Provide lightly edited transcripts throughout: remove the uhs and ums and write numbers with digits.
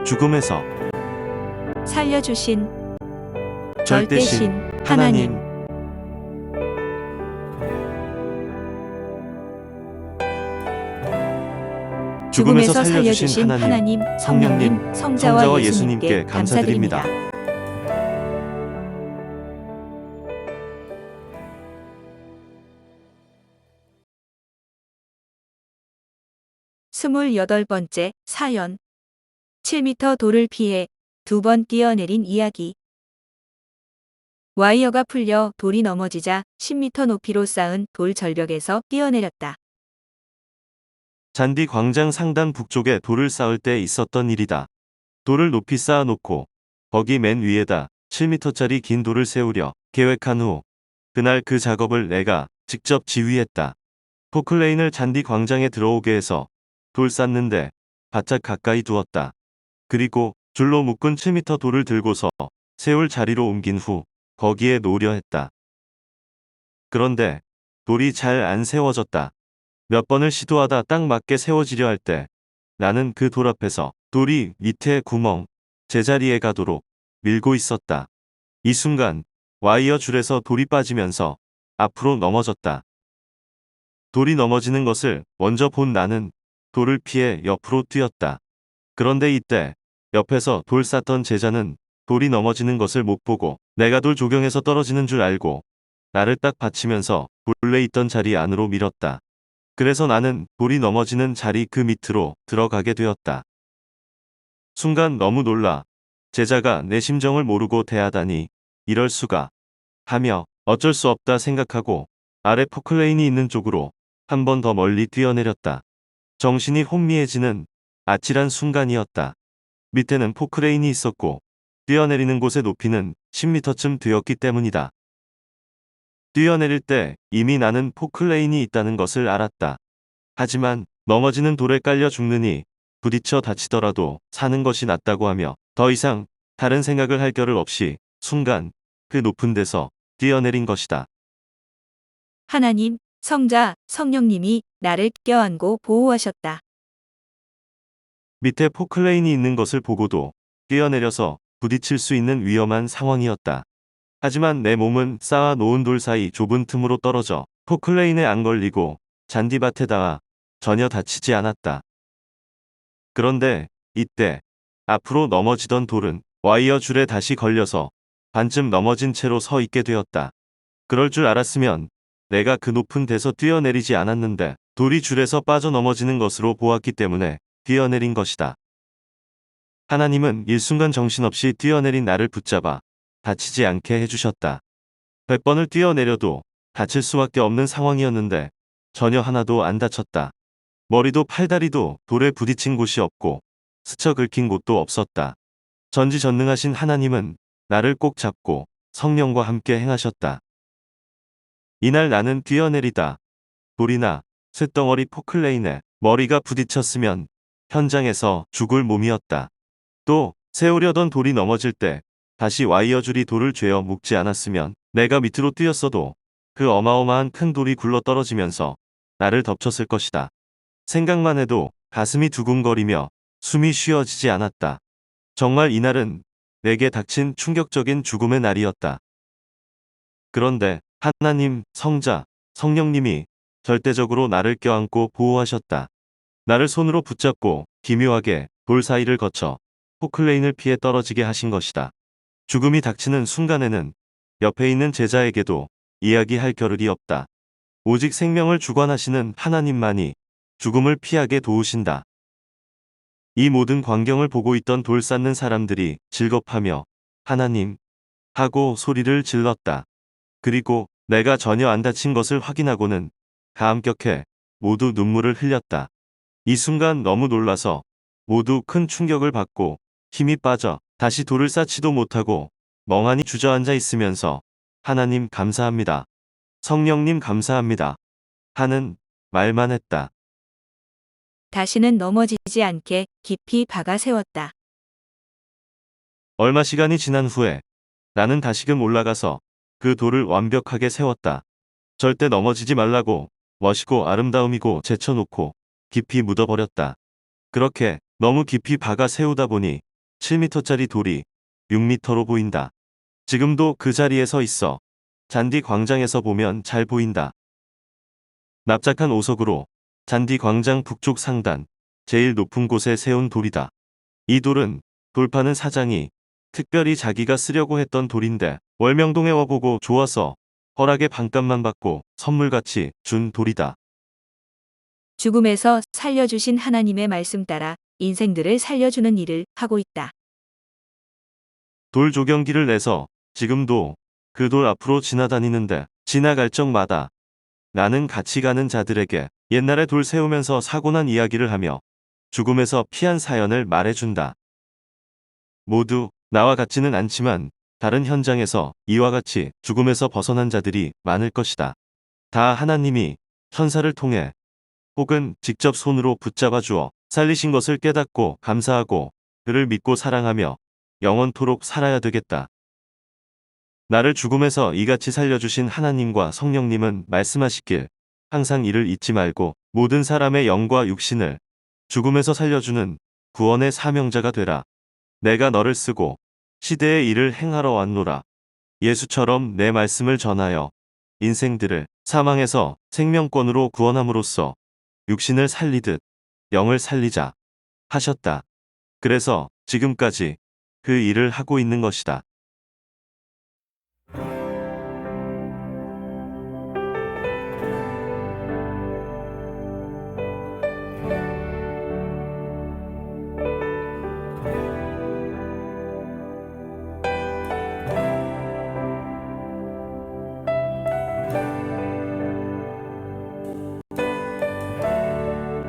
죽음에서 살려주신 절대신 하나님. 죽음에서 살려주신 하나님, 성령님, 성자와 예수님께 감사드립니다. 28번째 사연. 7m 돌을 피해 2번 뛰어내린 이야기. 와이어가 풀려 돌이 넘어지자 10m 높이로 쌓은 돌 절벽에서 뛰어내렸다. 잔디 광장 상단 북쪽에 돌을 쌓을 때 있었던 일이다. 돌을 높이 쌓아놓고 거기 맨 위에다 7m짜리 긴 돌을 세우려 계획한 후 그날 그 작업을 내가 직접 지휘했다. 포클레인을 잔디 광장에 들어오게 해서 돌 쌓는데 바짝 가까이 두었다. 그리고 줄로 묶은 7m 돌을 들고서 세울 자리로 옮긴 후 거기에 놓으려 했다. 그런데 돌이 잘 안 세워졌다. 몇 번을 시도하다 딱 맞게 세워지려 할 때 나는 그 돌 앞에서 돌이 밑에 구멍, 제자리에 가도록 밀고 있었다. 이 순간 와이어 줄에서 돌이 빠지면서 앞으로 넘어졌다. 돌이 넘어지는 것을 먼저 본 나는 돌을 피해 옆으로 뛰었다. 그런데 이때 옆에서 돌 쌓던 제자는 돌이 넘어지는 것을 못 보고 내가 돌 조경에서 떨어지는 줄 알고 나를 딱 받치면서 본래 있던 자리 안으로 밀었다. 그래서 나는 돌이 넘어지는 자리 그 밑으로 들어가게 되었다. 순간 너무 놀라 제자가 내 심정을 모르고 대하다니 이럴 수가 하며 어쩔 수 없다 생각하고 아래 포클레인이 있는 쪽으로 한 번 더 멀리 뛰어내렸다. 정신이 혼미해지는 아찔한 순간이었다. 밑에는 포크레인이 있었고 뛰어내리는 곳의 높이는 10m쯤 되었기 때문이다. 뛰어내릴 때 이미 나는 포클레인이 있다는 것을 알았다. 하지만 넘어지는 돌에 깔려 죽느니 부딪혀 다치더라도 사는 것이 낫다고 하며 더 이상 다른 생각을 할 겨를 없이 순간 그 높은 데서 뛰어내린 것이다. 하나님, 성자, 성령님이 나를 껴안고 보호하셨다. 밑에 포클레인이 있는 것을 보고도 뛰어내려서 부딪힐 수 있는 위험한 상황이었다. 하지만 내 몸은 쌓아 놓은 돌 사이 좁은 틈으로 떨어져 포클레인에 안 걸리고 잔디밭에 닿아 전혀 다치지 않았다. 그런데 이때 앞으로 넘어지던 돌은 와이어 줄에 다시 걸려서 반쯤 넘어진 채로 서 있게 되었다. 그럴 줄 알았으면 내가 그 높은 데서 뛰어내리지 않았는데 돌이 줄에서 빠져 넘어지는 것으로 보았기 때문에 뛰어내린 것이다. 하나님은 일순간 정신없이 뛰어내린 나를 붙잡아 다치지 않게 해주셨다. 100번을 뛰어내려도 다칠 수밖에 없는 상황이었는데 전혀 하나도 안 다쳤다. 머리도 팔다리도 돌에 부딪힌 곳이 없고 스쳐 긁힌 곳도 없었다. 전지전능하신 하나님은 나를 꼭 잡고 성령과 함께 행하셨다. 이날 나는 뛰어내리다 돌이나 쇳덩어리 포클레인에 머리가 부딪혔으면 현장에서 죽을 몸이었다. 또 세우려던 돌이 넘어질 때 다시 와이어 줄이 돌을 죄어 묶지 않았으면 내가 밑으로 뛰었어도 그 어마어마한 큰 돌이 굴러 떨어지면서 나를 덮쳤을 것이다. 생각만 해도 가슴이 두근거리며 숨이 쉬어지지 않았다. 정말 이날은 내게 닥친 충격적인 죽음의 날이었다. 그런데 하나님, 성자, 성령님이 절대적으로 나를 껴안고 보호하셨다. 나를 손으로 붙잡고 기묘하게 돌 사이를 거쳐 포클레인을 피해 떨어지게 하신 것이다. 죽음이 닥치는 순간에는 옆에 있는 제자에게도 이야기할 겨를이 없다. 오직 생명을 주관하시는 하나님만이 죽음을 피하게 도우신다. 이 모든 광경을 보고 있던 돌 쌓는 사람들이 즐겁하며 하나님 하고 소리를 질렀다. 그리고 내가 전혀 안 다친 것을 확인하고는 감격해 모두 눈물을 흘렸다. 이 순간 너무 놀라서 모두 큰 충격을 받고 힘이 빠져 다시 돌을 쌓지도 못하고 멍하니 주저앉아 있으면서 하나님 감사합니다. 성령님 감사합니다. 하는 말만 했다. 다시는 넘어지지 않게 깊이 박아 세웠다. 얼마 시간이 지난 후에 나는 다시금 올라가서 그 돌을 완벽하게 세웠다. 절대 넘어지지 말라고 멋이고 아름다움이고 제쳐놓고 깊이 묻어버렸다. 그렇게 너무 깊이 박아 세우다 보니 7m짜리 돌이 6m로 보인다. 지금도 그 자리에 서 있어. 잔디 광장에서 보면 잘 보인다. 납작한 오석으로 잔디 광장 북쪽 상단 제일 높은 곳에 세운 돌이다. 이 돌은 돌파는 사장이 특별히 자기가 쓰려고 했던 돌인데 월명동에 와보고 좋아서 허락의 반값만 받고 선물같이 준 돌이다. 죽음에서 살려주신 하나님의 말씀 따라 인생들을 살려주는 일을 하고 있다. 돌 조경기를 내서 지금도 그 돌 앞으로 지나다니는데 지나갈 적마다 나는 같이 가는 자들에게 옛날에 돌 세우면서 사고난 이야기를 하며 죽음에서 피한 사연을 말해준다. 모두 나와 같지는 않지만 다른 현장에서 이와 같이 죽음에서 벗어난 자들이 많을 것이다. 다 하나님이 천사를 통해 혹은 직접 손으로 붙잡아 주어 살리신 것을 깨닫고 감사하고 그를 믿고 사랑하며 영원토록 살아야 되겠다. 나를 죽음에서 이같이 살려주신 하나님과 성령님은 말씀하시길 항상 이를 잊지 말고 모든 사람의 영과 육신을 죽음에서 살려주는 구원의 사명자가 되라. 내가 너를 쓰고 시대의 일을 행하러 왔노라. 예수처럼 내 말씀을 전하여 인생들을 사망에서 생명권으로 구원함으로써 육신을 살리듯 영을 살리자 하셨다. 그래서 지금까지 그 일을 하고 있는 것이다.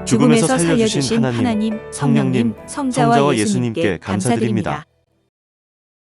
죽음에서 살려주신 하나님, 성령님, 성자와 성자와 예수님께 감사드립니다.